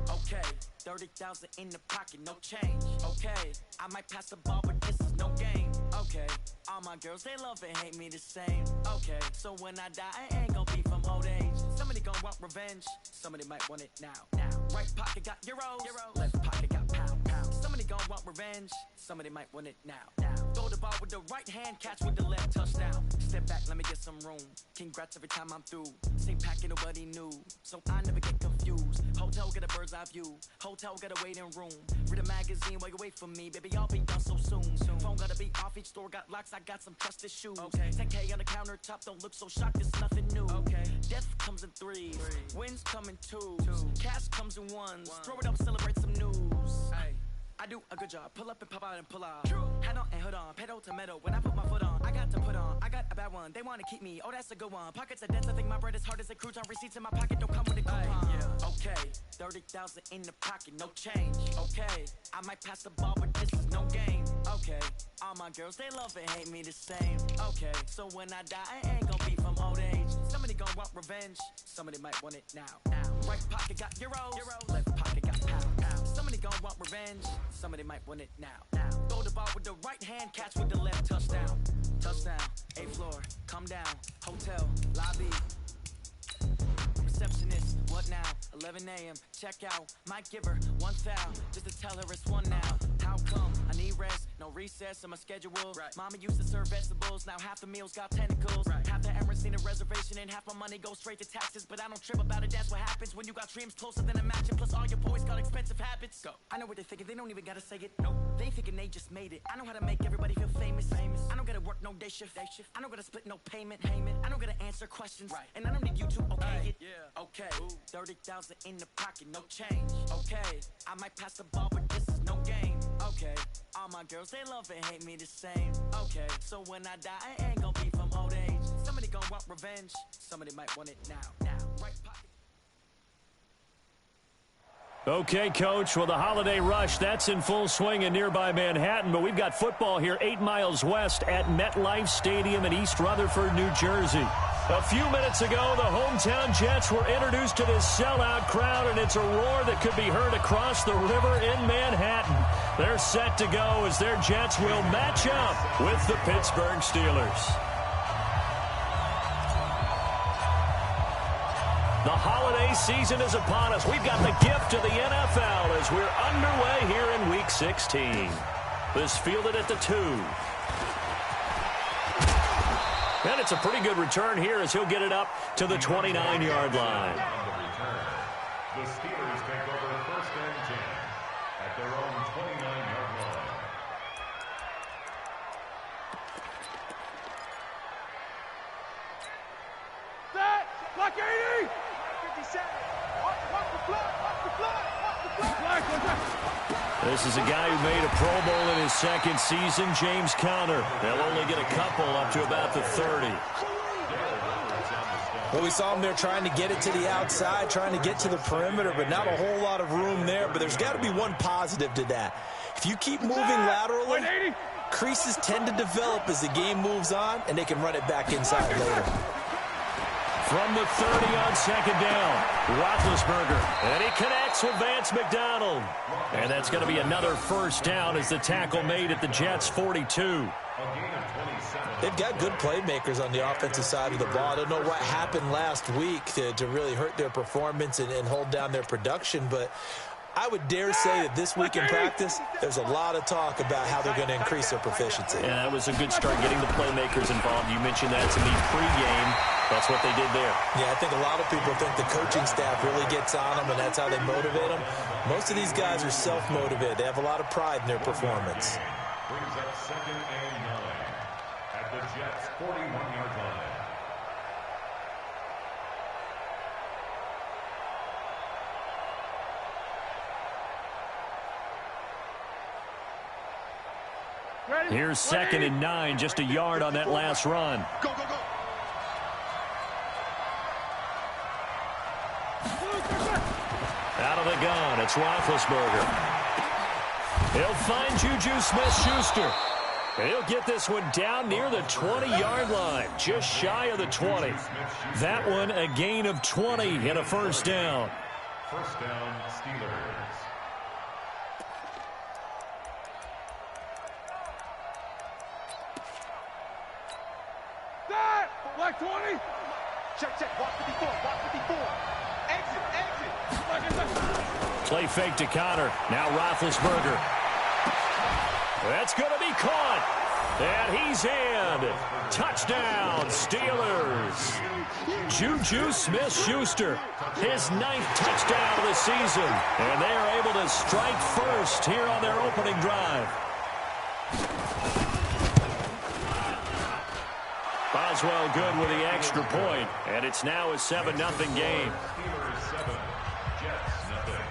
Okay, 30,000 in the pocket, no change. Okay, I might pass the ball, but this is no game. Okay, all my girls, they love and hate me the same. Okay, so when I die, I ain't gon' be from old age. Somebody gon' want revenge, somebody might want it now. Right pocket got euros, left pocket got pound. Somebody gon' want revenge, somebody might want it now. Throw the ball with the right hand, catch with the left, touchdown. Step back, let me get some room. Congrats every time I'm through. Same packet, nobody knew, so I never get confused. Hotel get a bird's eye view, hotel got a waiting room. Read a magazine while you wait for me, baby, I'll be done so soon. Phone gotta be off, each store got locks, I got some trusted shoes. 10K on the countertop, don't look so shocked, it's nothing new. Death comes in threes, wins come in twos, cash comes in ones. Throw it up, celebrate some news. I do a good job, pull up and pop out and pull out. Hat on and hood on, pedal to metal. When I put my foot on, I got to put on. I got a bad one, they wanna keep me, oh that's a good one. Pockets are dense, I think my bread is hard as a cruise on. Receipts in my pocket, don't come with a coupon. Okay, 30,000 in the pocket, no change. Okay, I might pass the ball, but this is no game. Okay, all my girls, they love and hate me the same. Okay, so when I die, I ain't gon' be from old age. Somebody gon' want revenge, somebody might want it now. Right pocket got euros, left pocket got pound. Somebody gon' want revenge, somebody might want it now. Throw the ball with the right hand, catch with the left, touchdown. Touchdown, 8th floor, come down, hotel, lobby. Receptionist, what now? 11 a.m. Check out. Might give her one foul just to tell her it's one now. How come? I need rest, no recess in my schedule. Mama used to serve vegetables, now half the meals got tentacles. Half the errands need a reservation and half my money goes straight to taxes. But I don't trip about it, that's what happens when you got dreams closer than a match. And plus all your boys got expensive habits. Go. I know what they're thinking, they don't even gotta say it. Nope. They thinking they just made it. I know how to make everybody feel famous. I don't gotta work no day shift. I don't gotta split no payment. I don't gotta answer questions. And I don't need you to okay it. Okay, 30,000 in the pocket, no change. Okay, I might pass the ball, but this is no game. Okay, all my girls, they love and hate me the same. Okay, so when I die, I ain't gon' be from old age. Somebody gon' want revenge, somebody might want it now. Right pocket. Okay, Coach, well, the holiday rush, that's in full swing in nearby Manhattan, but we've got football here 8 miles west at MetLife Stadium in East Rutherford, New Jersey. A few minutes ago, the hometown Jets were introduced to this sellout crowd, and it's a roar that could be heard across the river in Manhattan. They're set to go as their Jets will match up with the Pittsburgh Steelers. The holiday season is upon us. We've got the gift of the NFL as we're underway here in Week 16. This fielded at the 2. And it's a pretty good return here as he'll get it up to the 29-yard line. The Steelers take over 1st and 10 at their own 29-yard line. Set! Block 80! 57! Watch the flag! Watch the flag! Watch the flag! This is a guy who made a Pro Bowl in his 2nd season, James Conner. They'll only get a couple up to about the 30. Well, we saw him there trying to get it to the outside, trying to get to the perimeter, but not a whole lot of room there. But there's got to be one positive to that. If you keep moving laterally, creases tend to develop as the game moves on, and they can run it back inside later. From the 30 on 2nd down, Roethlisberger. And he connects with Vance McDonald. And that's going to be another 1st down as the tackle made at the Jets' 42. They've got good playmakers on the offensive side of the ball. I don't know what happened last week to really hurt their performance and hold down their production, but I would dare say that this week in practice, there's a lot of talk about how they're going to increase their proficiency. Yeah, that was a good start getting the playmakers involved. You mentioned that to me pregame. That's what they did there. Yeah, I think a lot of people think the coaching staff really gets on them, and that's how they motivate them. Most of these guys are self-motivated. They have a lot of pride in their performance. Brings up 2nd and 9 at the Jets' 41-yard line. Here's 2nd and 9, just a yard on that last run. Go, go, go. Out of the gun, it's Roethlisberger. He'll find Juju Smith-Schuster. And he'll get this one down near the 20-yard line, just shy of the 20. That one a gain of 20 and a 1st down. First down, Steelers. That! Black 20! Check, check. Watch 54. Watch 54. Exit, exit. Play fake to Connor. Now Roethlisberger. That's going to be caught. And he's in. Touchdown, Steelers. Juju Smith-Schuster, his 9th touchdown of the season. And they are able to strike first here on their opening drive. Boswell good with the extra point, and it's now a 7-0 game. Steelers 7, Jets nothing.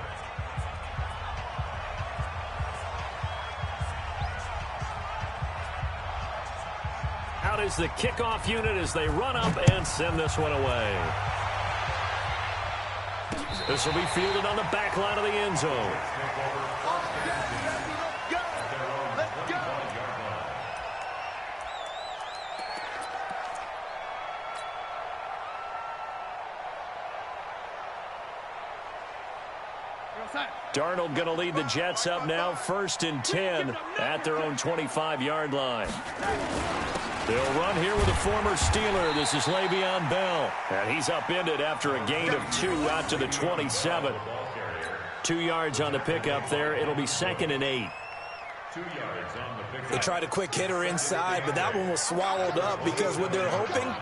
Out is the kickoff unit as they run up and send this one away. This will be fielded on the back line of the end zone. Darnold going to lead the Jets up now, 1st and 10 at their own 25-yard line. They'll run here with a former Steeler. This is Le'Veon Bell. And he's upended after a gain of 2 out to the 27. 2 yards on the pickup there. It'll be 2nd and 8. 2 yards on the pickup. They tried a quick hitter inside, but that one was swallowed up because what they're hoping,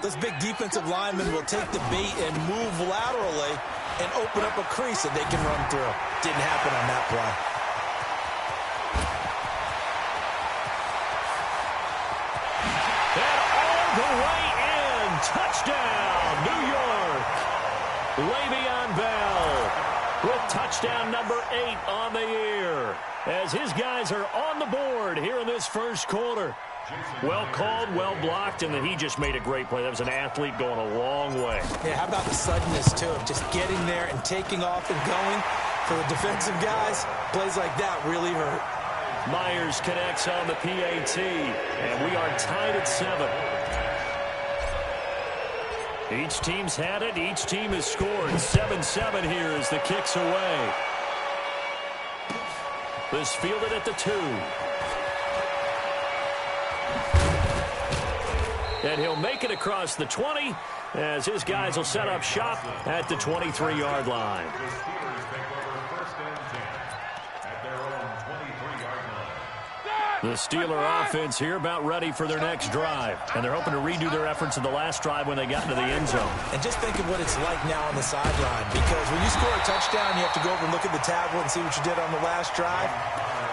those big defensive linemen will take the bait and move laterally and open up a crease that they can run through. Didn't happen on that play. And all the way in. Touchdown, New York. Le'Veon Bell with touchdown number 8 on the year as his guys are on the board here in this first quarter. Well called, well blocked, and then he just made a great play. That was an athlete going a long way. Yeah, how about the suddenness, too, of just getting there and taking off and going? For the defensive guys, plays like that really hurt. Myers connects on the PAT, and we are tied at 7. Each team's had it. Each team has scored. 7-7 here as the kick's away. This fielded at the 2. And he'll make it across the 20 as his guys will set up shop at the 23-yard line. The Steelers take over 1st and 10 at their own 23-yard line. The Steeler offense here about ready for their next drive. And they're hoping to redo their efforts in the last drive when they got into the end zone. And just think of what it's like now on the sideline, because when you score a touchdown, you have to go over and look at the tablet and see what you did on the last drive.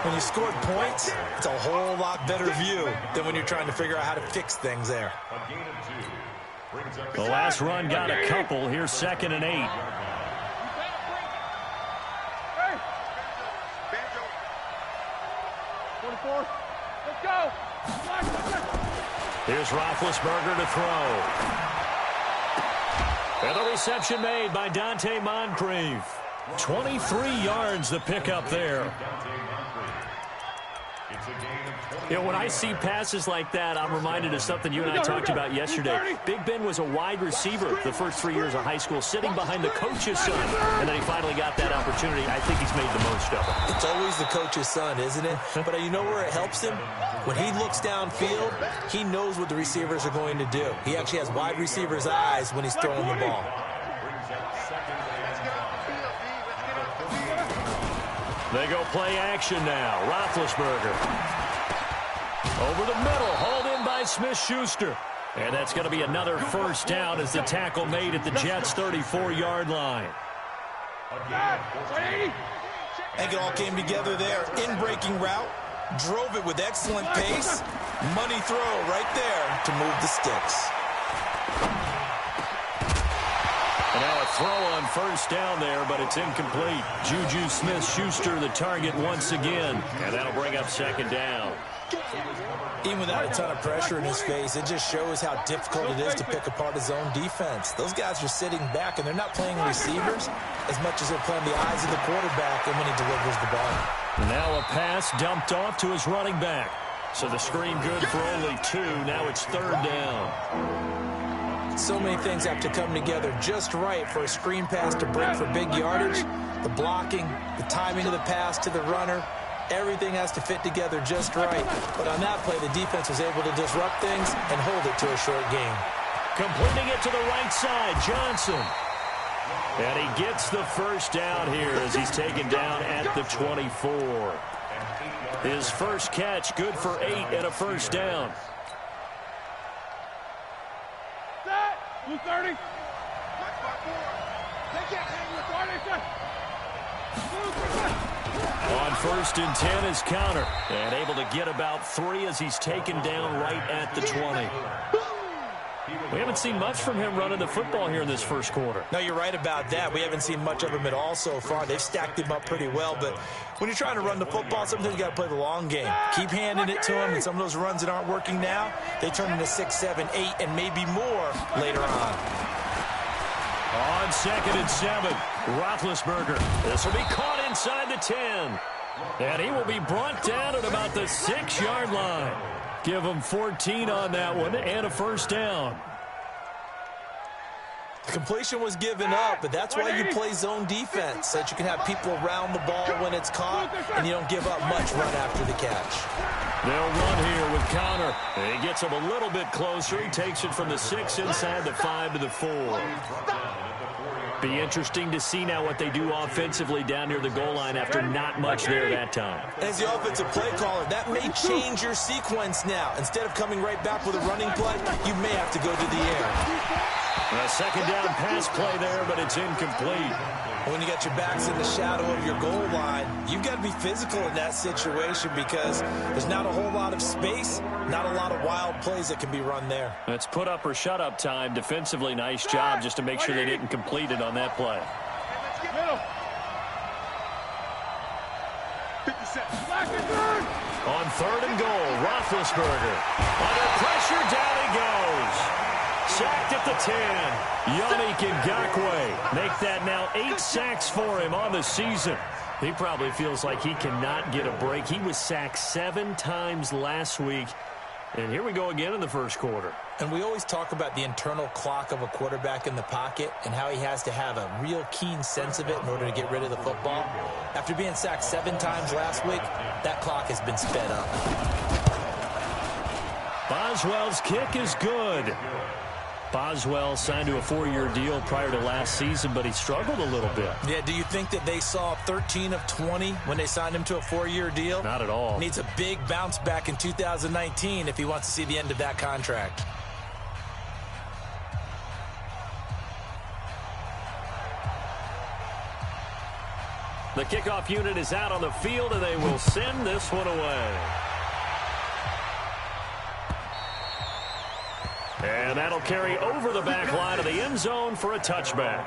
When you scored points, it's a whole lot better view than when you're trying to figure out how to fix things there. A gain of 2 brings up The last run got a couple. Here's 2nd and 8. Hey! Banjo! 24. Let's go! Here's Roethlisberger to throw. And the reception made by Dante Moncrief. 23 yards the pickup there. You know, when I see passes like that, I'm reminded of something you and I talked about yesterday. Big Ben was a wide receiver the first 3 years of high school, sitting behind the coach's son. And then he finally got that opportunity. I think he's made the most of it. It's always the coach's son, isn't it? But you know where it helps him? When he looks downfield, he knows what the receivers are going to do. He actually has wide receivers' eyes when he's throwing the ball. They go play action now. Roethlisberger. Over the middle, hauled in by Smith-Schuster. And that's going to be another first down as the tackle made at the Jets' 34-yard line. I think it all came together there. In-breaking route, drove it with excellent pace. Money throw right there to move the sticks. And now a throw on first down there, but it's incomplete. Juju Smith-Schuster the target once again. And that'll bring up 2nd down. Even without a ton of pressure in his face, it just shows how difficult it is to pick apart his own defense. Those guys are sitting back, and they're not playing receivers as much as they're playing the eyes of the quarterback and when he delivers the ball. Now a pass dumped off to his running back. So the screen good for only 2. Now it's 3rd down. So many things have to come together just right for a screen pass to break for big yardage. The blocking, the timing of the pass to the runner, everything has to fit together just right. But on that play, the defense was able to disrupt things and hold it to a short gain. Completing it to the right side, Johnson. And he gets the first down here as he's taken down at the 24. His first catch, good for 8 and a first down. Set. 230. On 1st and 10 is counter. And able to get about 3 as he's taken down right at the 20. We haven't seen much from him running the football here in this first quarter. No, you're right about that. We haven't seen much of him at all so far. They've stacked him up pretty well, but when you're trying to run the football, sometimes you got to play the long game. Keep handing it to him, and some of those runs that aren't working now, they turn into 6, 7, 8, and maybe more later on. On 2nd and 7, Roethlisberger. This will be caught inside the 10. And he will be brought down at about the 6-yard line. Give him 14 on that one and a first down. The completion was given up, but that's why you play zone defense, so that you can have people around the ball when it's caught, and you don't give up much run after the catch. They'll run here with Connor. And he gets him a little bit closer. He takes it from the 6 inside the 5 to the 4. Be interesting to see now what they do offensively down near the goal line after not much there that time. As the offensive play caller, that may change your sequence now. Instead of coming right back with a running play, you may have to go to the air. A second down pass play there, but it's incomplete. When you got your backs in the shadow of your goal line, you've got to be physical in that situation because there's not a whole lot of space, not a lot of wild plays that can be run there. That's put up or shut up time. Defensively, nice job just to make sure they didn't complete it on that play. On 3rd and goal, Roethlisberger. Under pressure, down he goes. Sacked at the 10. Yannick Ngakoue make that now 8 sacks for him on the season. He probably feels like he cannot get a break. He was sacked 7 times last week. And here we go again in the first quarter. And we always talk about the internal clock of a quarterback in the pocket and how he has to have a real keen sense of it in order to get rid of the football. After being sacked 7 times last week, that clock has been sped up. Boswell's kick is good. Boswell signed to a 4-year deal prior to last season, but he struggled a little bit. Yeah, do you think that they saw 13 of 20 when they signed him to a 4-year deal? Not at all. Needs a big bounce back in 2019 if he wants to see the end of that contract. The kickoff unit is out on the field, and they will send this one away. And that'll carry over the back line of the end zone for a touchback.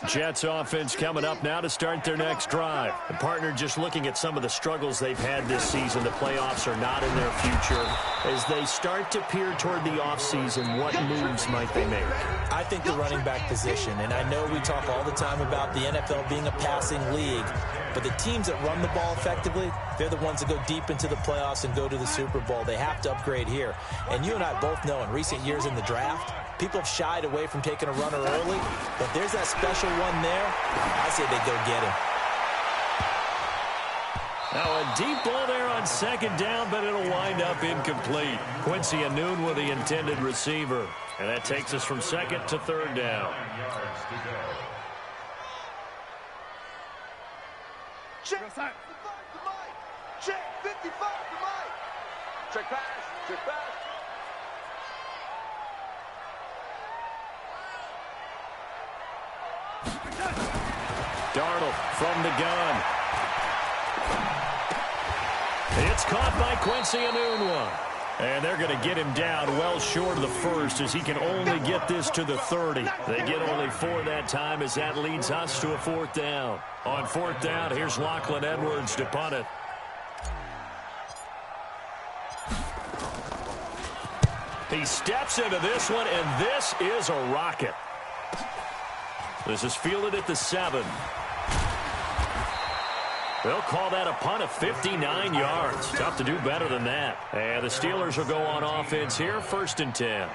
Jets offense coming up now to start their next drive. The partner just looking at some of the struggles they've had this season. The playoffs are not in their future. As they start to peer toward the offseason, what moves might they make? I think the running back position, and I know we talk all the time about the NFL being a passing league, but the teams that run the ball effectively, they're the ones that go deep into the playoffs and go to the Super Bowl. They have to upgrade here. And you and I both know in recent years in the draft, people have shied away from taking a runner early, but there's that special one there. I say they go get him. Now a deep ball there on second down, but it'll wind up incomplete. Quincy Anoon with the intended receiver. And that takes us from second to third down. Check. Check. 55 to Mike. Check pass. Check pass. Darnold from the gun. It's caught by Quincy Enunwa. And they're going to get him down well short of the first as he can only get this to the 30. They get only 4 that time as that leads us to a 4th down. On 4th down, here's Lachlan Edwards to punt it. He steps into this one, and this is a rocket. This is fielded at the 7. They'll call that a punt of 59 yards. Tough to do better than that. And the Steelers will go on offense here, 1st and 10.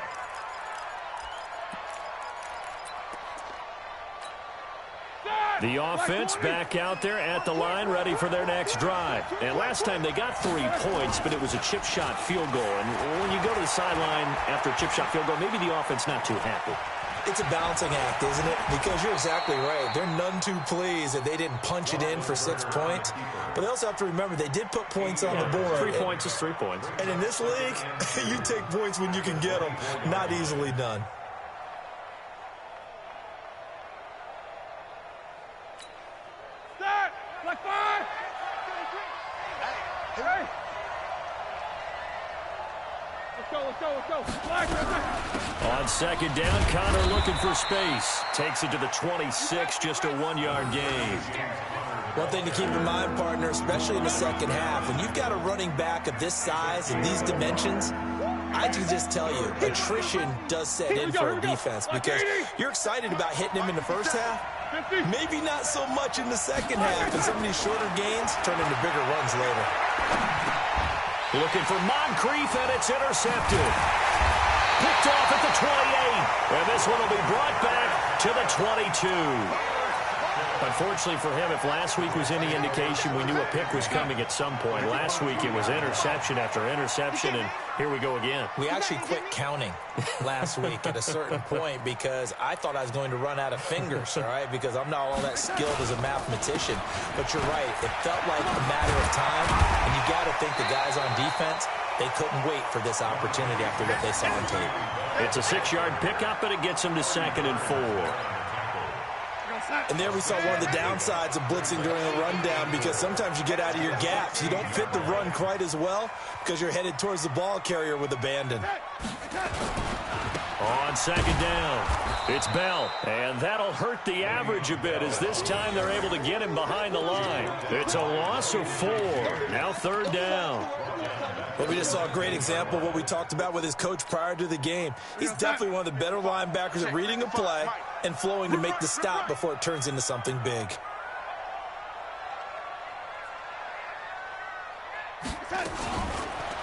The offense back out there at the line, ready for their next drive. And last time they got 3 points, but it was a chip shot field goal. And when you go to the sideline after a chip shot field goal, maybe the offense not too happy. It's a balancing act, isn't it? Because you're exactly right. They're none too pleased that they didn't punch it in for 6 points. But they also have to remember they did put points on the board. 3 points is 3 points. And in this league, you take points when you can get them. Not easily done. Start. Black 5. Hey. Let's go. Black. On 2nd down, Connor looking for space. Takes it to the 26, just a 1-yard gain. One thing to keep in mind, partner, especially in the second half, when you've got a running back of this size and these dimensions, I can just tell you, attrition does set in for a defense because you're excited about hitting him in the first half. Maybe not so much in the second half, and some of these shorter gains turn into bigger runs later. Looking for Moncrief, and it's intercepted. Picked off at the 28, and this one will be brought back to the 22. Unfortunately for him, if last week was any indication, we knew a pick was coming at some point. Last week it was interception after interception, and here we go again. We actually quit counting last week at a certain point because I thought I was going to run out of fingers, all right, because I'm not all that skilled as a mathematician. But you're right. It felt like a matter of time, and you got to think the guys on defense, they couldn't wait for this opportunity after what they saw on tape. It's a 6-yard pickup, and it gets them to 2nd and 4. And there we saw one of the downsides of blitzing during a rundown because sometimes you get out of your gaps. You don't fit the run quite as well because you're headed towards the ball carrier with abandon. On 2nd down, it's Bell, and that'll hurt the average a bit as this time they're able to get him behind the line. It's a loss of 4. Now 3rd down. Well, we just saw a great example of what we talked about with his coach prior to the game. He's definitely one of the better linebackers at reading a play and flowing to make the stop before it turns into something big.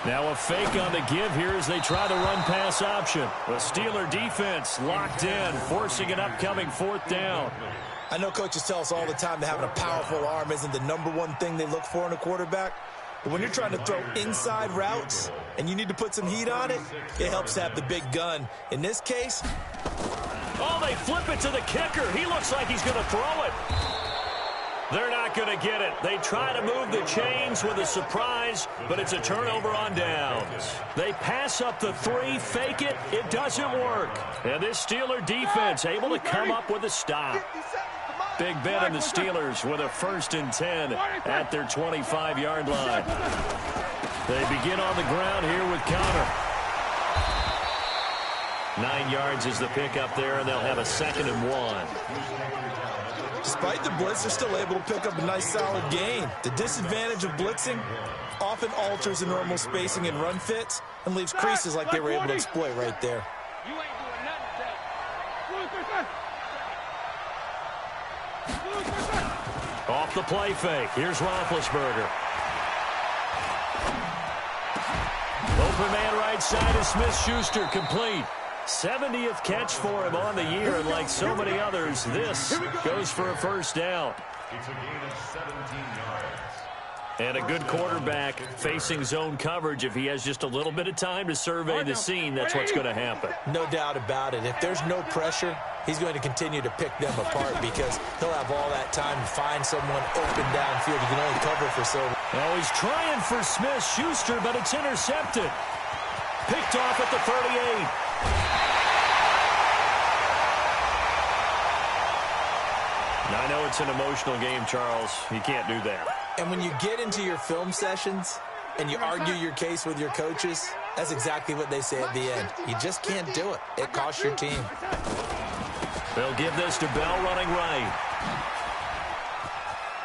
Now a fake on the give here as they try the run-pass option. The Steeler defense locked in, forcing an upcoming 4th down. I know coaches tell us all the time that having a powerful arm isn't the #1 thing they look for in a quarterback. But when you're trying to throw inside routes and you need to put some heat on it, it helps to have the big gun. In this case... Oh, they flip it to the kicker. He looks like he's going to throw it. They're not going to get it. They try to move the chains with a surprise, but it's a turnover on downs. They pass up the 3, fake it. It doesn't work. And this Steeler defense able to come up with a stop. Big Ben and the Steelers with a 1st and 10 at their 25-yard line. They begin on the ground here with Connor. 9 yards is the pickup there, and they'll have a 2nd and 1. Despite the blitz, they're still able to pick up a nice, solid gain. The disadvantage of blitzing often alters the normal spacing and run fits and leaves creases like they were able to exploit right there. You ain't doing nothing, Off the play fake. Here's Roethlisberger. Open man right side is Smith-Schuster, complete. 70th catch for him on the year, and like so many others, this goes for a 1st down. It's a gain of 17 yards. And a good quarterback facing zone coverage. If he has just a little bit of time to survey the scene, that's what's going to happen. No doubt about it. If there's no pressure, he's going to continue to pick them apart because he'll have all that time to find someone open downfield. He can only cover for so long. Now he's trying for Smith-Schuster, but it's intercepted. Picked off at the 38. Now, I know it's an emotional game, Charles. You can't do that. And when you get into your film sessions and you argue your case with your coaches, that's exactly what they say at the end. You just can't do it. It costs your team. They'll give this to Bell running right.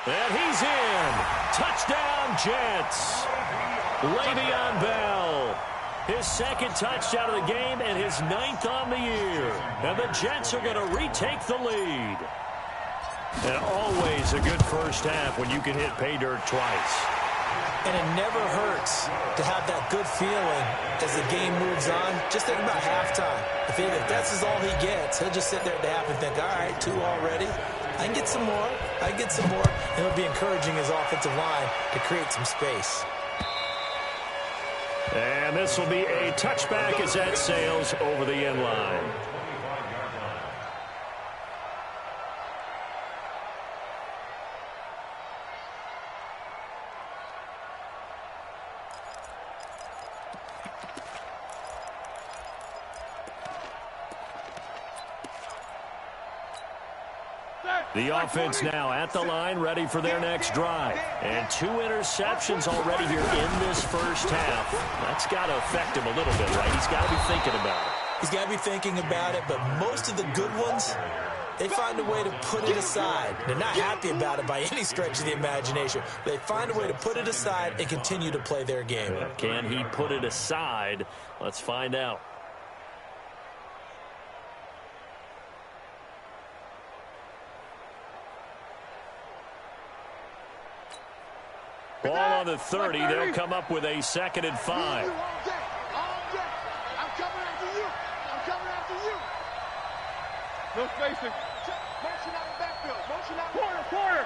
And he's in. Touchdown, Jets. Le'Veon Bell. His second touchdown of the game and his 9th on the year. And the Jets are going to retake the lead. And always a good first half when you can hit pay dirt twice. And it never hurts to have that good feeling as the game moves on. Just think about halftime. If that's all he gets, he'll just sit there at the half and think, all right, 2 already. I can get some more. I can get some more. And he'll be encouraging his offensive line to create some space. And this will be a touchback as that sails over the end line. The offense now at the line, ready for their next drive. And 2 interceptions already here in this first half. That's got to affect him a little bit, right? He's got to be thinking about it. He's got to be thinking about it, but most of the good ones, they find a way to put it aside. They're not happy about it by any stretch of the imagination. They find a way to put it aside and continue to play their game. Can he put it aside? Let's find out. Ball on the 30. They'll come up with a 2nd and 5. I'm coming after you. I'm coming after you. No spacing. Motion out the backfield. Motion out. Quarter.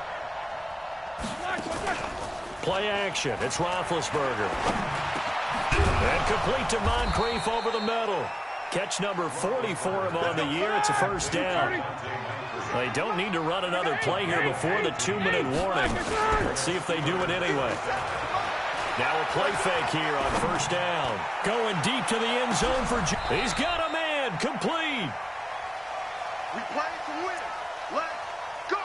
Play action. It's Roethlisberger. And complete to Moncrief over the middle. Catch number 40 for him on the year. It's a first down. They don't need to run another play here before the 2-minute warning. Let's see if they do it anyway. Now a play fake here on first down. Going deep to the end zone for... He's got a man. Complete. We play to win. Let's go.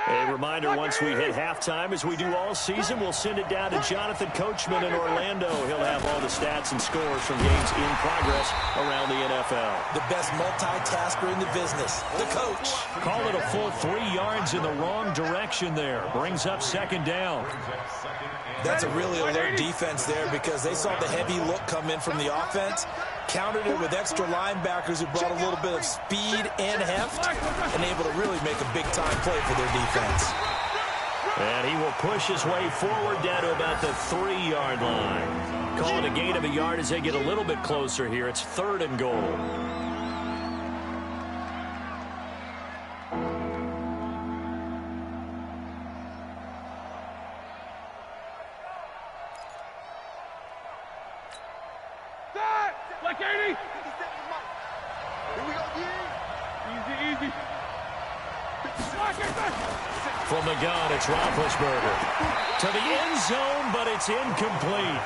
A reminder, once we hit halftime, as we do all season, we'll send it down to Jonathan Coachman in Orlando. He'll have all the stats and scores from games in progress around the NFL. The best multitasker in the business, the coach. Call it a full 3 yards in the wrong direction there. Brings up 2nd down. That's a really alert defense there because they saw the heavy look come in from the offense, countered it with extra linebackers who brought a little bit of speed and heft, and able to really make a big-time play for their defense. And he will push his way forward down to about the 3-yard line. Call it a gain of a yard as they get a little bit closer here. It's 3rd and goal. Like 80. Here we go, easy. From the gun, it's Roethlisberger. To the end zone, but it's incomplete.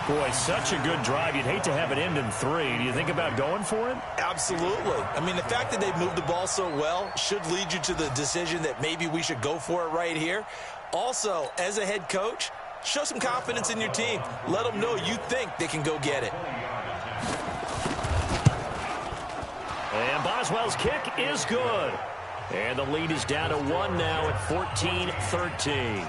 Boy, such a good drive. You'd hate to have it end in 3. Do you think about going for it? Absolutely. I mean, the fact that they've moved the ball so well should lead you to the decision that maybe we should go for it right here. Also, as a head coach, show some confidence in your team. Let them know you think they can go get it. And Boswell's kick is good. And the lead is down to 1 now at 14-13.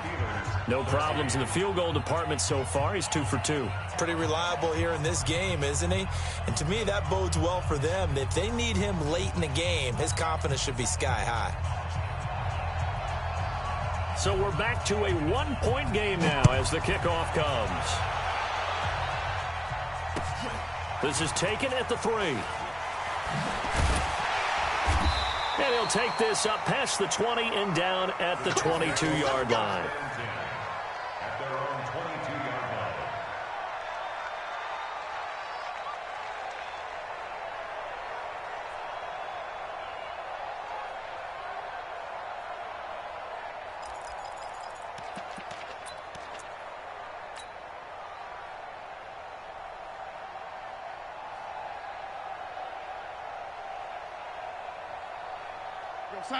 No problems in the field goal department so far. He's 2 for 2. Pretty reliable here in this game, isn't he? And to me, that bodes well for them. If they need him late in the game, his confidence should be sky high. So we're back to a 1-point game now as the kickoff comes. This is taken at the 3. And he'll take this up past the 20 and down at the 22-yard line.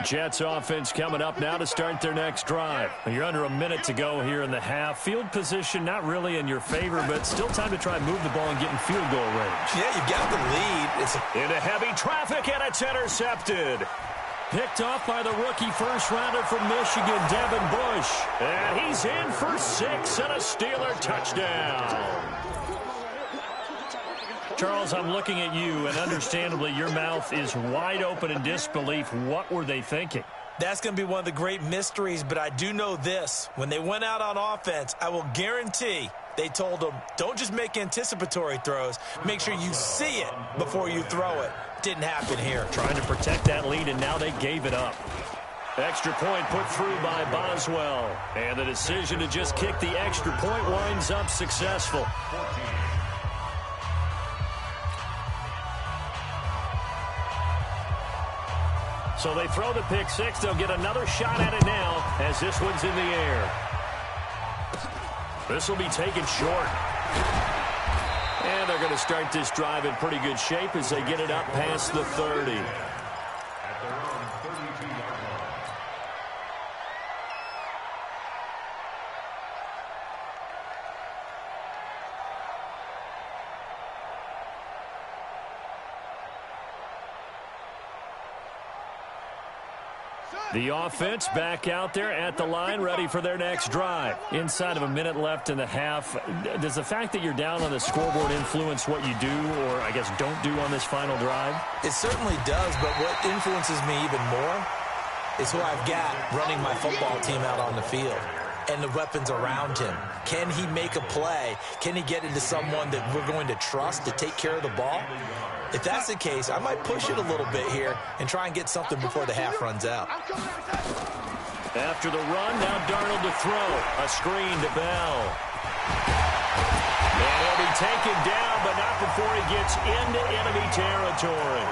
Jets offense coming up now to start their next drive. You're under a minute to go here in the half. Field position not really in your favor, but still time to try and move the ball and get in field goal range. Yeah, you've got the lead. Into heavy traffic, and it's intercepted. Picked off by the rookie first-rounder from Michigan, Devin Bush. And he's in for 6 and a Steeler touchdown. Charles, I'm looking at you, and understandably, your mouth is wide open in disbelief. What were they thinking? That's going to be one of the great mysteries, but I do know this. When they went out on offense, I will guarantee they told them, don't just make anticipatory throws. Make sure you see it before you throw it. Didn't happen here. Trying to protect that lead, and now they gave it up. Extra point put through by Boswell. And the decision to just kick the extra point winds up successful. So they throw the pick six. They'll get another shot at it now as this one's in the air. This will be taken short. And they're going to start this drive in pretty good shape as they get it up past the 30. At their own 32-yard line. The offense back out there at the line, ready for their next drive. Inside of a minute left in the half, does the fact that you're down on the scoreboard influence what you do, or I guess don't do on this final drive? It certainly does, but what influences me even more is who I've got running my football team out on the field and the weapons around him. Can he make a play? Can he get into someone that we're going to trust to take care of the ball? If that's the case, I might push it a little bit here and try and get something before the half runs out. After the run, now Darnold to throw. A screen to Bell. And he'll be taken down, but not before he gets into enemy territory.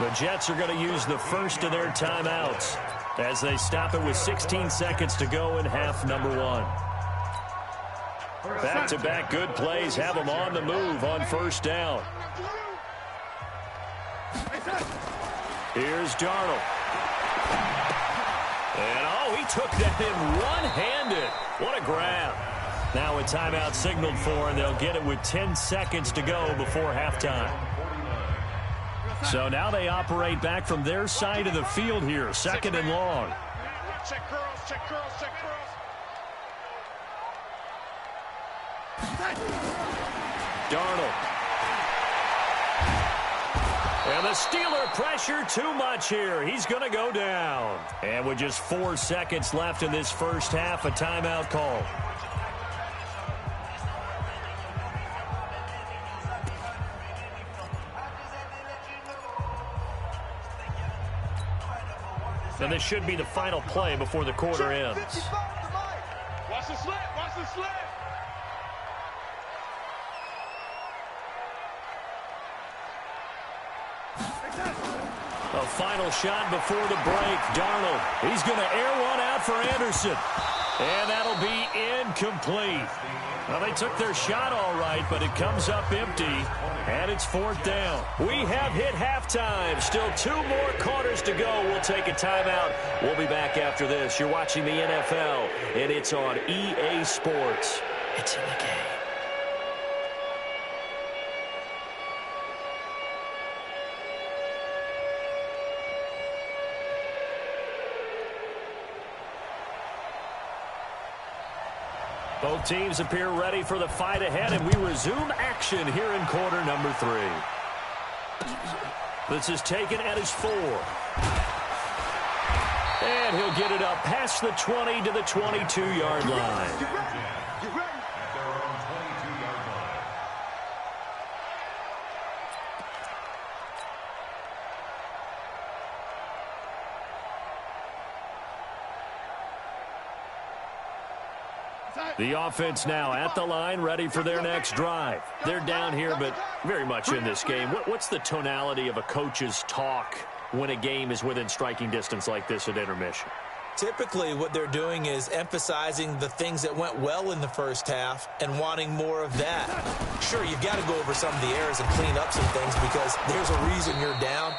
The Jets are going to use the first of their timeouts as they stop it with 16 seconds to go in half number one. Back-to-back good plays have them on the move on first down. Here's Darnold. And, he took that in one-handed. What a grab. Now a timeout signaled for, and they'll get it with 10 seconds to go before halftime. So now they operate back from their side of the field here, second and long. Check girls, check girls, check girls. Darnold. And the Steeler pressure too much here. He's going to go down. And with just 4 seconds left in this first half, a timeout call. And this should be the final play before the quarter ends. Watch the slip, watch the slip. A final shot before the break. Darnold, he's going to air one out for Anderson. And that'll be incomplete. Well, they took their shot all right, but it comes up empty, and it's fourth down. We have hit halftime. Still 2 more quarters to go. We'll take a timeout. We'll be back after this. You're watching the NFL, and it's on EA Sports. It's in the game. Both teams appear ready for the fight ahead, and we resume action here in quarter number 3. This is taken at his 4. And he'll get it up past the 20 to the 22-yard line. At their own 22-yard line. The offense now at the line, ready for their next drive. They're down here, but very much in this game. What's the tonality of a coach's talk when a game is within striking distance like this at intermission? Typically, what they're doing is emphasizing the things that went well in the first half and wanting more of that. Sure, you've got to go over some of the errors and clean up some things because there's a reason you're down.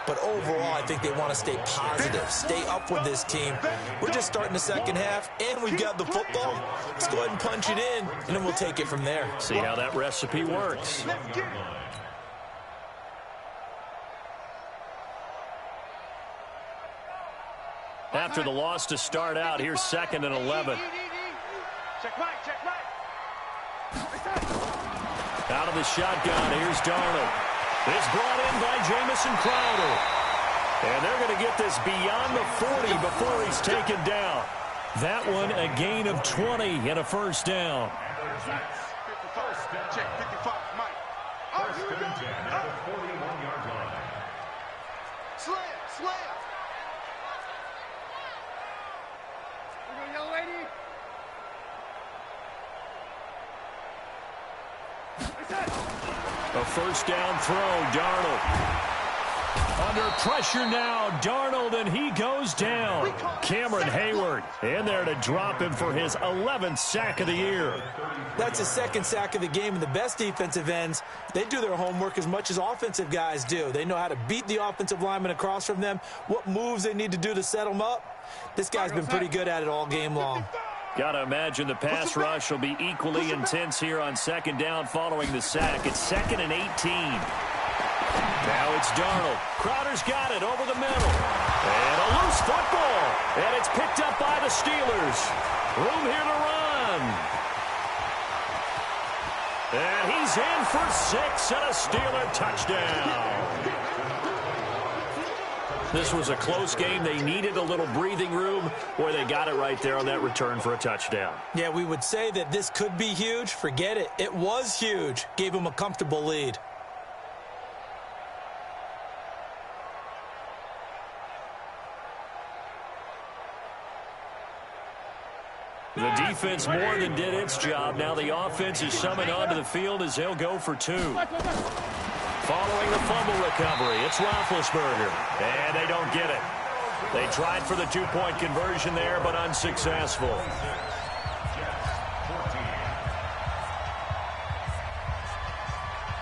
But overall, I think they want to stay positive, stay up with this team. We're just starting the second half, and we've got the football. Let's go ahead and punch it in, and then we'll take it from there. See how that recipe works. After the loss to start out, here's 2nd and 11. Check right, check right. Out of the shotgun, here's Darnold. It's brought in by Jamison Crowder. And they're going to get this beyond the 40 before he's taken down. That one a gain of 20 and a first down. 55, check 55, Mike. First and 10 at the 41-yard line. Slam, slam. You go, young lady. A first down throw, Darnold. Under pressure now, Darnold, and he goes down. Cameron Hayward in there to drop him for his 11th sack of the year. That's his 2nd sack of the game, and the best defensive ends, they do their homework as much as offensive guys do. They know how to beat the offensive lineman across from them, what moves they need to do to set them up. This guy's been pretty good at it all game long. Got to imagine the pass rush will be equally intense here on 2nd down following the sack. It's 2nd and 18. Now it's Darnold. Crowder's got it over the middle. And a loose football. And it's picked up by the Steelers. Room here to run. And he's in for 6 and a Steeler touchdown. This was a close game. They needed a little breathing room where they got it right there on that return for a touchdown. Yeah, we would say that this could be huge. Forget it. It was huge. Gave him a comfortable lead. The defense more than did its job. Now the offense is summoned onto the field as they'll go for 2. Following the fumble recovery, it's Roethlisberger. And they don't get it. They tried for the 2-point conversion there, but unsuccessful.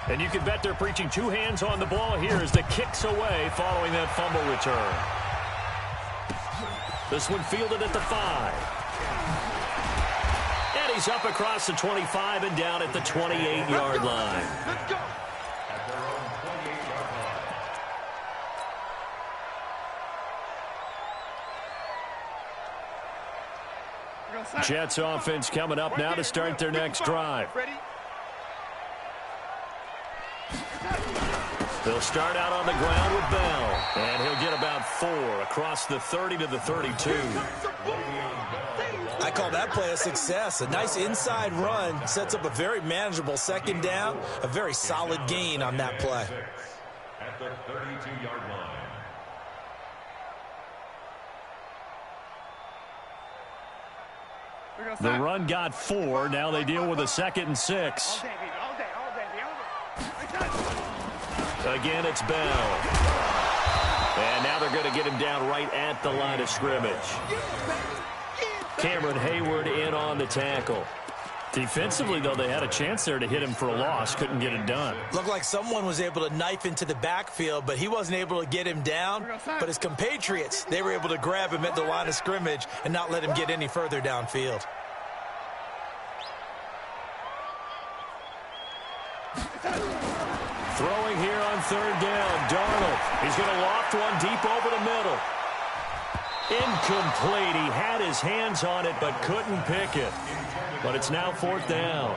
And you can bet they're preaching 2 hands on the ball here as the kick's away following that fumble return. This one fielded at the 5. And he's up across the 25 and down at the 28-yard line. Let's go. Jets offense coming up now to start their next drive. They'll start out on the ground with Bell, and he'll get about 4 across the 30 to the 32. I call that play a success. A nice inside run sets up a very manageable 2nd down, a very solid gain on that play. At the 32-yard line. The run got 4. Now they deal with a 2nd and 6. Again, it's Bell. And now they're going to get him down right at the line of scrimmage. Cameron Hayward in on the tackle. Defensively, though, they had a chance there to hit him for a loss. Couldn't get it done. Looked like someone was able to knife into the backfield, but he wasn't able to get him down. But his compatriots, they were able to grab him at the line of scrimmage and not let him get any further downfield. Throwing here on 3rd down, Darnold. He's going to loft one deep over the middle. Incomplete. He had his hands on it but couldn't pick it. But it's now 4th down.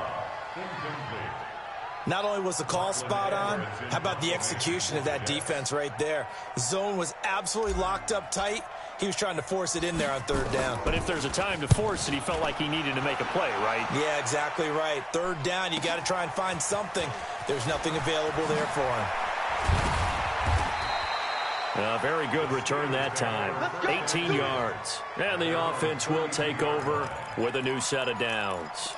Not only was the call spot on, how about the execution of that defense right there? The zone was absolutely locked up tight. He was trying to force it in there on 3rd down. But if there's a time to force it, he felt like he needed to make a play, right? Yeah, exactly right. 3rd down, you got to try and find something. There's nothing available there for him. Very good return that time. 18 yards. And the offense will take over with a new set of downs.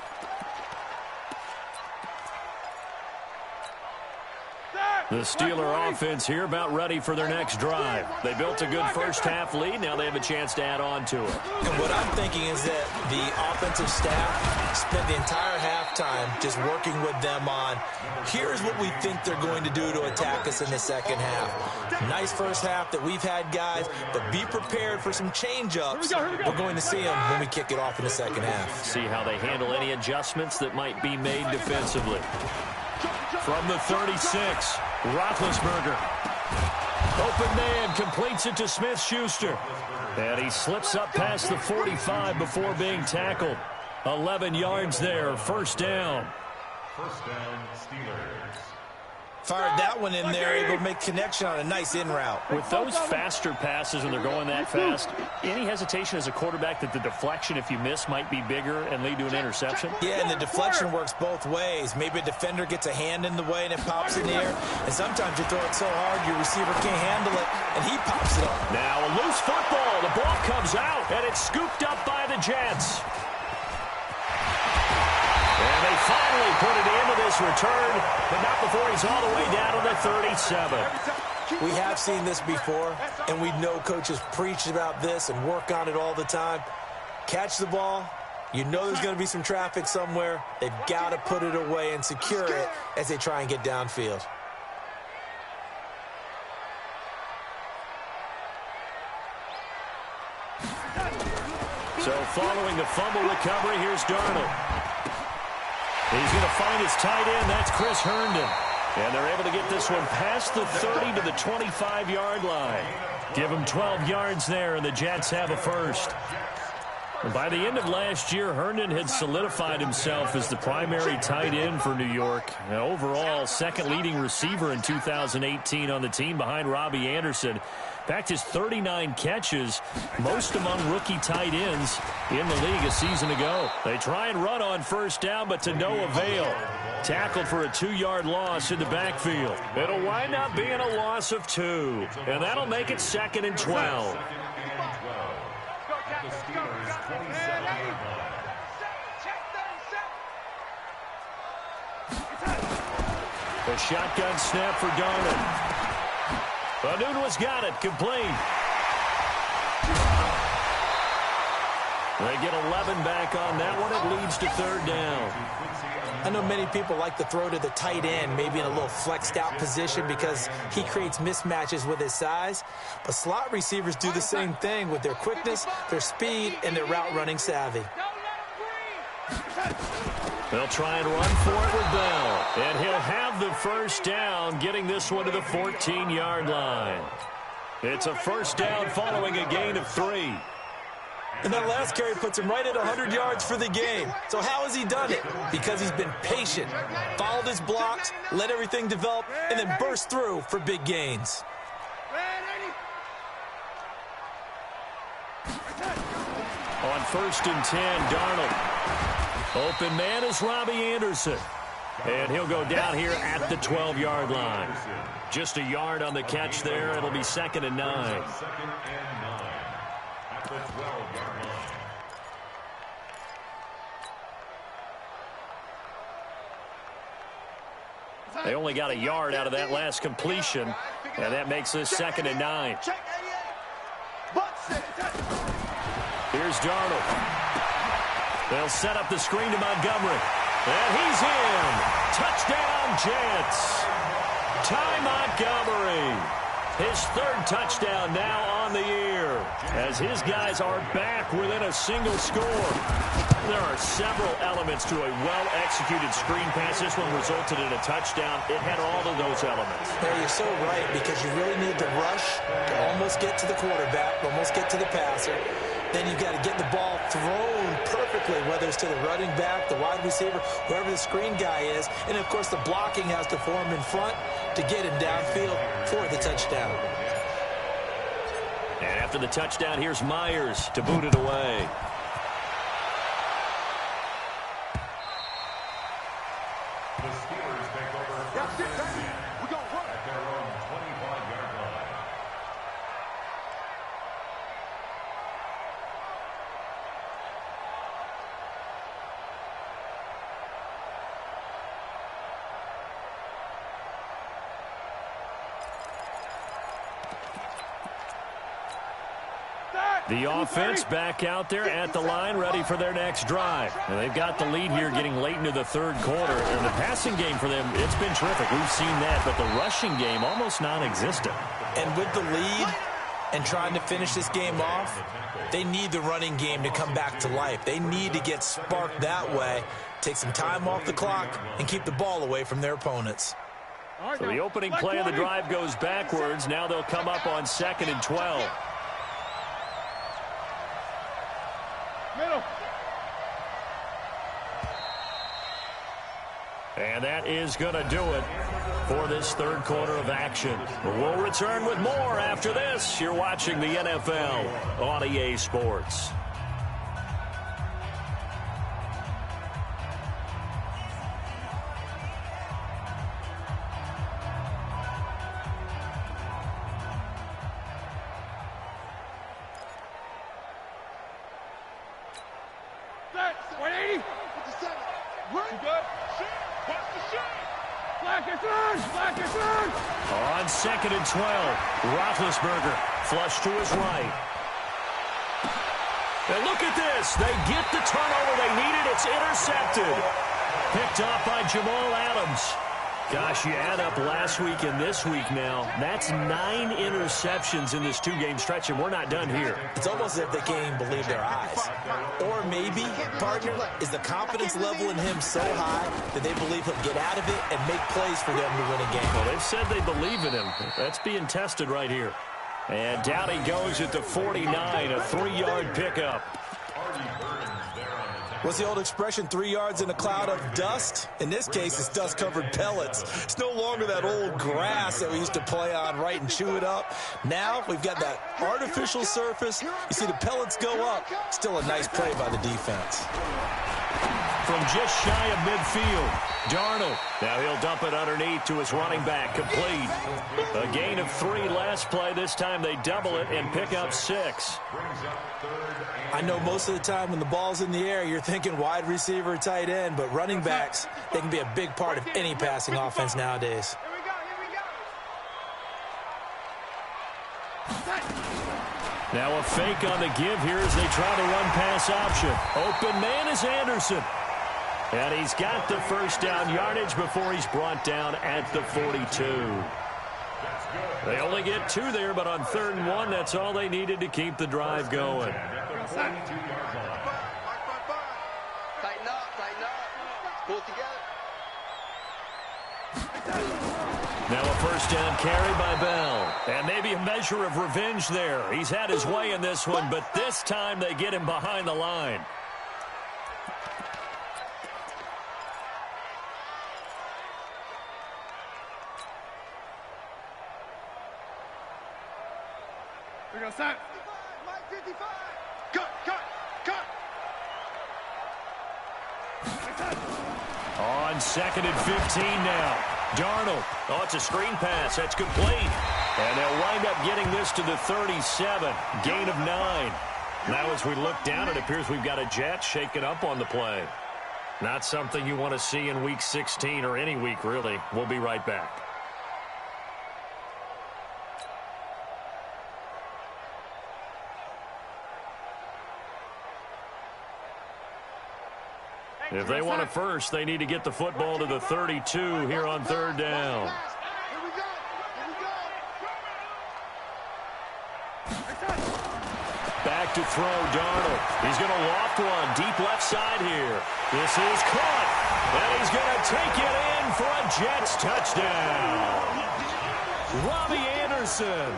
The Steeler offense here about ready for their next drive. They built a good first-half lead. Now they have a chance to add on to it. And what I'm thinking is that the offensive staff spent the entire halftime just working with them on, here's what we think they're going to do to attack us in the second half. Nice first half that we've had, guys, but be prepared for some change-ups. We're going to see them when we kick it off in the second half. See how they handle any adjustments that might be made defensively. From the 36, Roethlisberger. Open man, completes it to Smith-Schuster. And he slips up past the 45 before being tackled. 11 yards there, first down. First down, Steelers. Fired that one in there, able to make connection on a nice in route. With those faster passes when they're going that fast, any hesitation as a quarterback that the deflection, if you miss, might be bigger and lead to an interception? Yeah, and the deflection works both ways. Maybe a defender gets a hand in the way and it pops in the air. And sometimes you throw it so hard your receiver can't handle it, and he pops it up. Now a loose football. The ball comes out, and it's scooped up by the Jets. And they finally put it into this return, but not before he's all the way down to the 37. We have seen this before, and we know coaches preach about this and work on it all the time. Catch the ball. You know there's going to be some traffic somewhere. They've got to put it away and secure it as they try and get downfield. So following the fumble recovery, here's Darnold. He's going to find his tight end. That's Chris Herndon. And they're able to get this one past the 30 to the 25-yard line. Give him 12 yards there, and the Jets have a first. And by the end of last year, Herndon had solidified himself as the primary tight end for New York. And overall, second leading receiver in 2018 on the team behind Robbie Anderson. In fact, his 39 catches, most among rookie tight ends in the league a season ago. They try and run on first down, but to no avail. Tackled for a 2-yard loss in the backfield. It'll wind up being a loss of 2, and that'll make it 2nd and 12. The Steelers' 27-yard line. A shotgun snap for Darnold. Anunwa's got it, complete. They get 11 back on that one. It leads to 3rd down. I know many people like to throw to the tight end, maybe in a little flexed out position because he creates mismatches with his size. But slot receivers do the same thing with their quickness, their speed, and their route running savvy. They'll try and run for it with Bell. And he'll have the first down, getting this one to the 14-yard line. It's a first down following a gain of 3. And that last carry puts him right at 100 yards for the game. So how has he done it? Because he's been patient, followed his blocks, let everything develop, and then burst through for big gains. On 1st and 10, Darnold. Open man is Robbie Anderson. And he'll go down here at the 12-yard line. Just a yard on the catch there. It'll be 2nd and 9. 2nd and 9 at the 12-yard line. They only got a yard out of that last completion, and that makes this 2nd and 9. Here's Darnold. They'll set up the screen to Montgomery. And he's in. Touchdown, Jets. Ty Montgomery. His 3rd touchdown now on the year, as his guys are back within a single score. There are several elements to a well-executed screen pass. This one resulted in a touchdown. It had all of those elements. Yeah, you're so right, because you really need to rush to almost get to the quarterback, almost get to the passer. Then you've got to get the ball thrown perfectly, whether it's to the running back, the wide receiver, whoever the screen guy is. And, of course, the blocking has to form in front to get him downfield for the touchdown. And after the touchdown, here's Myers to boot it away. The Steelers take over first and 10 at their own 25-yard line. The offense back out there at the line, ready for their next drive. And they've got the lead here getting late into the third quarter. And the passing game for them, it's been terrific. We've seen that, but the rushing game almost non-existent. And with the lead and trying to finish this game off, they need the running game to come back to life. They need to get sparked that way, take some time off the clock, and keep the ball away from their opponents. So the opening play of the drive goes backwards. Now they'll come up on 2nd and 12. Middle. And that is going to do it for this third quarter of action. We'll return with more after this. You're watching the NFL on EA Sports. On 2nd and 12, Roethlisberger flush to his right. And look at this. They get the turnover they needed. It's intercepted. Picked off by Jamal Adams. Gosh, you add up last week and this week now. That's 9 interceptions in this 2-game stretch, and we're not done here. It's almost as if they can't even believe their eyes. Or maybe, partner, is the confidence level in him so high that they believe he'll get out of it and make plays for them to win a game. Well, they've said they believe in him. That's being tested right here. And down he goes at the 49, a 3-yard pickup. What's the old expression, 3 yards in a cloud of dust? In this case, it's dust-covered pellets. It's no longer that old grass that we used to play on, right, and chew it up. Now we've got that artificial surface. You see the pellets go up. Still a nice play by the defense. From just shy of midfield, Darnold. Now he'll dump it underneath to his running back, complete. A gain of 3 last play. This time they double it and pick up 6. I know most of the time when the ball's in the air, you're thinking wide receiver, tight end, but running backs, they can be a big part of any passing offense nowadays. Now a fake on the give here as they try to run pass option. Open man is Anderson. And he's got the first down yardage before he's brought down at the 42. They only get 2 there, but on 3rd and 1, that's all they needed to keep the drive going. Tighten up. Pull it together. Now a first down carry by Bell. And maybe a measure of revenge there. He's had his way in this one, but this time they get him behind the line. We go set. Mike 55. Cut. On 2nd and 15 now. Darnold. Oh, it's a screen pass. That's complete. And they'll wind up getting this to the 37. Gain of 9. Now as we look down, it appears we've got a Jet shaken up on the play. Not something you want to see in Week 16 or any week, really. We'll be right back. If they want it first, they need to get the football to the 32 here on 3rd down. Back to throw, Darnold. He's going to loft one deep left side here. This is caught, and he's going to take it in for a Jets touchdown. Robbie Anderson,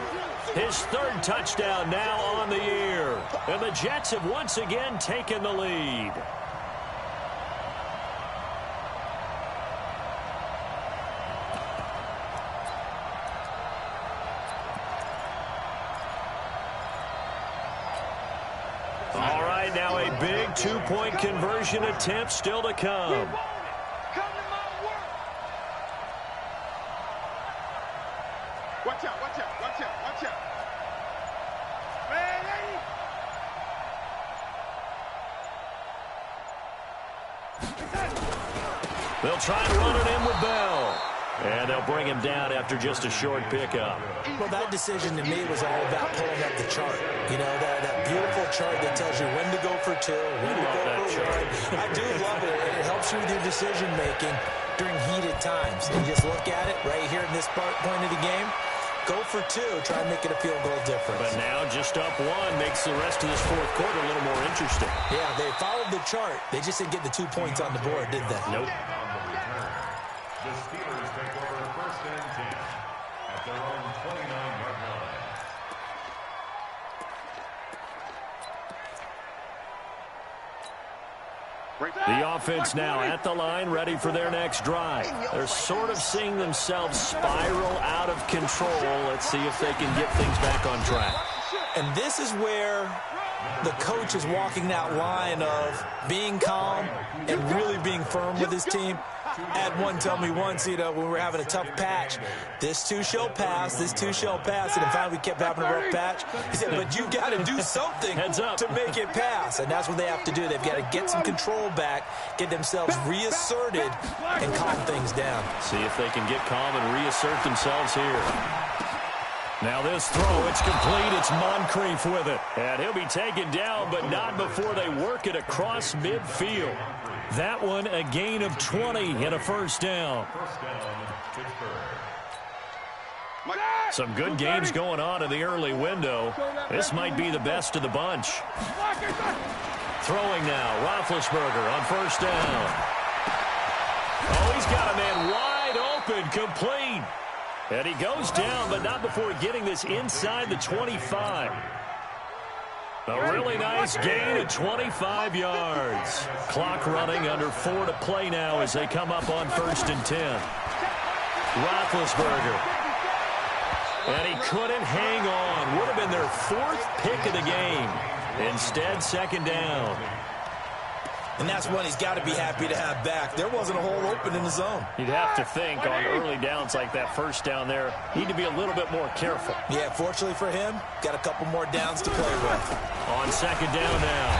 his 3rd touchdown now on the year. And the Jets have once again taken the lead. Now a big 2-point conversion attempt still to come. Watch out. Ready? They'll try to run it in with Bell. And they'll bring him down after just a short pickup. Well, that decision to me was all about pulling up the chart. You know, that beautiful chart that tells you when to go for 2, when to go for 1. I do love it. It helps you with your decision-making during heated times. And you just look at it right here in this point of the game. Go for 2. Try and make it a field goal difference. But now just up 1 makes the rest of this fourth quarter a little more interesting. Yeah, they followed the chart. They just didn't get the 2 points on the board, did they? Nope. The Steelers take over first and 10 at their own 29-yard line. The offense now at the line, ready for their next drive. They're sort of seeing themselves spiral out of control. Let's see if they can get things back on track. And this is where the coach is walking that line of being calm and really being firm with his team. I had one tell me once, you know, when we were having a tough patch, this too shall pass, this too shall pass. And finally we kept having a rough patch. He said, but you got to do something to make it pass. And that's what they have to do. They've got to get some control back, get themselves reasserted, and calm things down. See if they can get calm and reassert themselves here. Now this throw, it's complete. It's Moncrief with it. And he'll be taken down, but not before they work it across midfield. That one, a gain of 20 and a first down. Some good games going on in the early window. This might be the best of the bunch. Throwing now, Roethlisberger on first down. Oh, he's got a man wide open, complete. And he goes down, but not before getting this inside the 25. A really nice gain of 25 yards. Clock running, under 4 to play now as they come up on first and 10. Roethlisberger. And he couldn't hang on. Would have been their 4th pick of the game. Instead, second down. And that's one he's got to be happy to have back. There wasn't a hole open in the zone. You'd have to think on early downs like that first down there, need to be a little bit more careful. Yeah, fortunately for him, got a couple more downs to play with. On second down now,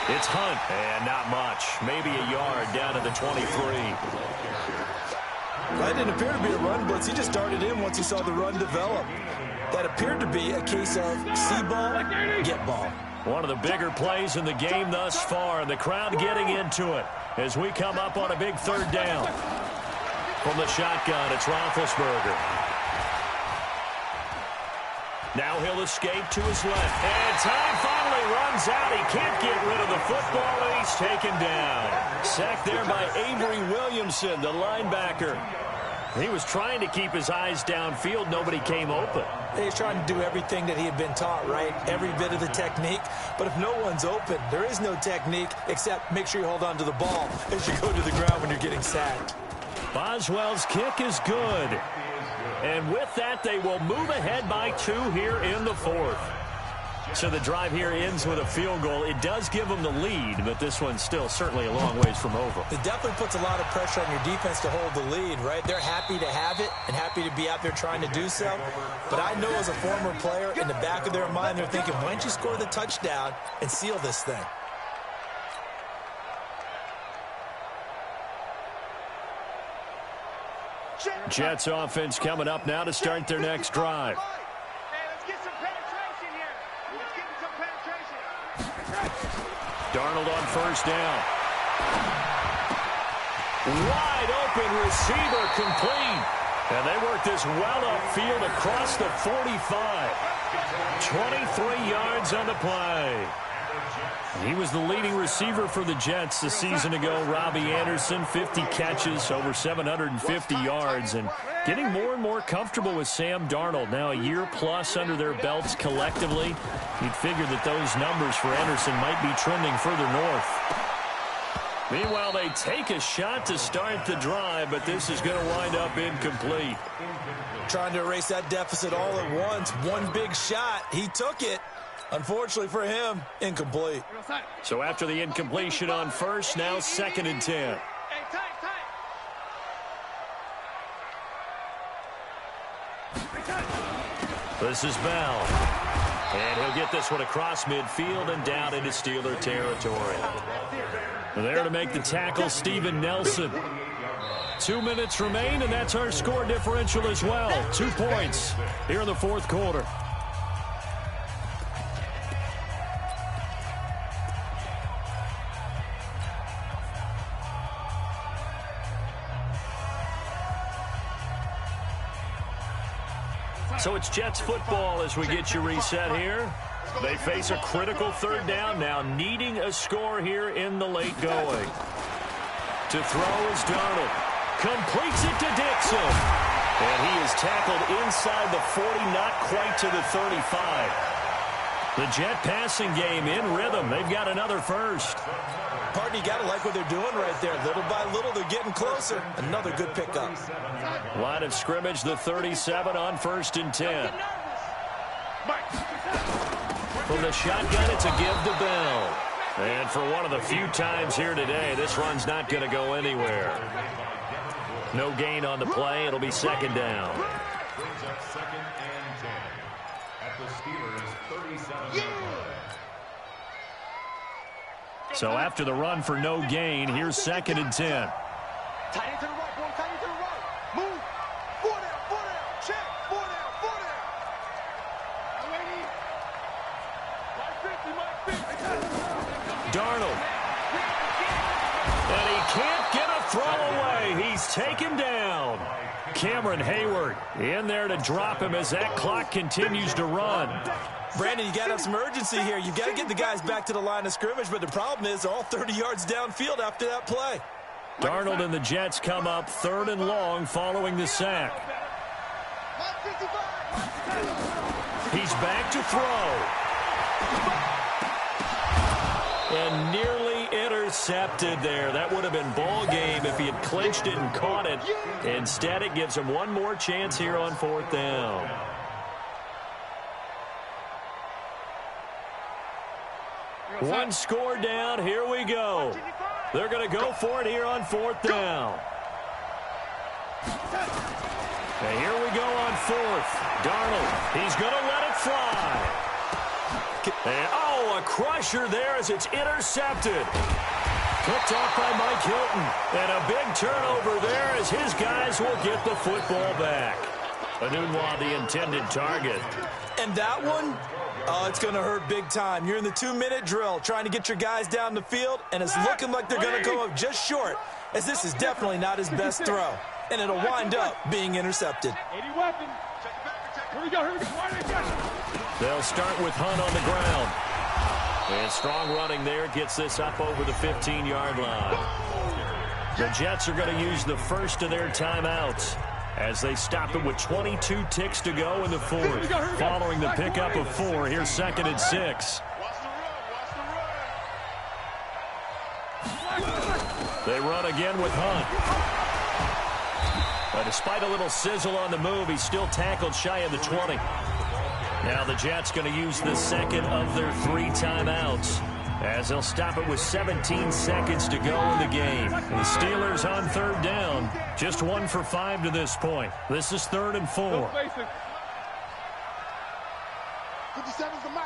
it's Hunt. And not much. Maybe a yard down to the 23. That didn't appear to be a run blitz. He just darted in once he saw the run develop. That appeared to be a case of see ball, get ball. One of the bigger plays in the game thus far. The crowd getting into it as we come up on a big third down. From the shotgun, it's Roethlisberger. Now he'll escape to his left. And time finally runs out. He can't get rid of the football, and he's taken down. Sacked there by Avery Williamson, the linebacker. He was trying to keep his eyes downfield. Nobody came open. He's trying to do everything that he had been taught, right? Every bit of the technique. But if no one's open, there is no technique except make sure you hold on to the ball as you go to the ground when you're getting sacked. Boswell's kick is good. And with that, they will move ahead by 2 here in the 4th. So the drive here ends with a field goal. It does give them the lead, but this one's still certainly a long ways from over. It definitely puts a lot of pressure on your defense to hold the lead, right? They're happy to have it and happy to be out there trying to do so. But I know as a former player, in the back of their mind, they're thinking, why don't you score the touchdown and seal this thing? Jets offense coming up now to start their next drive. Darnold on first down. Wide open receiver, complete. And they work this well upfield across the 45. 23 yards on the play. He was the leading receiver for the Jets a season ago. Robbie Anderson, 50 catches, over 750 yards, and getting more and more comfortable with Sam Darnold. Now a year plus under their belts collectively. You'd figure that those numbers for Anderson might be trending further north. Meanwhile, they take a shot to start the drive, but this is going to wind up incomplete. Trying to erase that deficit all at once. One big shot. He took it. Unfortunately for him, incomplete. So after the incompletion on first, now second and 10. This is Bell. And he'll get this one across midfield and down into Steeler territory. There to make the tackle, Steven Nelson. 2 minutes remain, and that's our score differential as well. 2 points here in the fourth quarter. So it's Jets football as we get you reset here. They face a critical third down now, needing a score here in the late going. To throw is Darnold. Completes it to Dixon. And he is tackled inside the 40, not quite to the 35. The Jet passing game in rhythm. They've got another first. Partner, you got to like what they're doing right there. Little by little, they're getting closer. Another good pickup. Line of scrimmage, the 37 on 1st and 10. From the shotgun, it's a give to Bell. And for one of the few times here today, this run's not going to go anywhere. No gain on the play. It'll be second down. Brings up 2nd and 10 at the Steelers' 37-yard line. So after the run for no gain, here's 2nd and 10. Tight end to the right, boy. Tight end to the right. Move. 4 down. Check. 4 down. Darnold. And he can't get a throw away. He's taken down. Cameron Hayward in there to drop him as that clock continues to run. Brandon, you got to have some urgency here. You got to get the guys back to the line of scrimmage, but the problem is they're all 30 yards downfield after that play. Darnold and the Jets come up 3rd and long following the sack. He's back to throw. And nearly intercepted there. That would have been ball game if he had clinched it and caught it. Instead, it gives him one more chance here on 4th down. One score down. Here we go. They're going to go for it here on 4th down. And here we go on 4th. Darnold, he's going to let it fly. And, a crusher there as it's intercepted. Picked off by Mike Hilton. And a big turnover there as his guys will get the football back. Anunwa, the intended target. And that one, it's going to hurt big time. You're in the 2-minute drill trying to get your guys down the field, and it's looking like they're going to go up just short, as this is definitely not his best throw. And it'll wind up being intercepted. Here we go. They'll start with Hunt on the ground. And strong running there gets this up over the 15-yard line. The Jets are going to use the first of their timeouts as they stop it with 22 ticks to go in the 4th. Following the pickup of 4, here's 2nd and 6. They run again with Hunt. Despite a little sizzle on the move, he's still tackled shy of the 20. Now the Jets going to use the second of their 3 timeouts as they'll stop it with 17 seconds to go in the game. The Steelers on 3rd down, just 1 for 5 to this point. This is 3rd and 4. 57's the mic.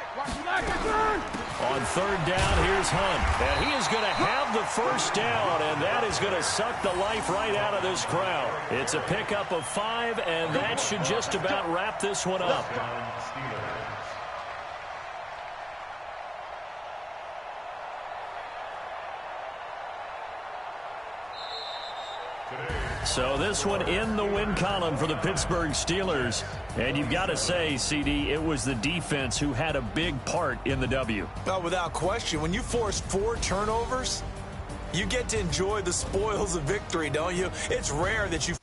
On 3rd down, here's Hunt. And he is going to have the first down, and that is going to suck the life right out of this crowd. It's a pickup of 5, and that should just about wrap this one up. So this one in the win column for the Pittsburgh Steelers. And you've got to say, CD, it was the defense who had a big part in the W. Oh, without question. When you force 4 turnovers, you get to enjoy the spoils of victory, don't you? It's rare that you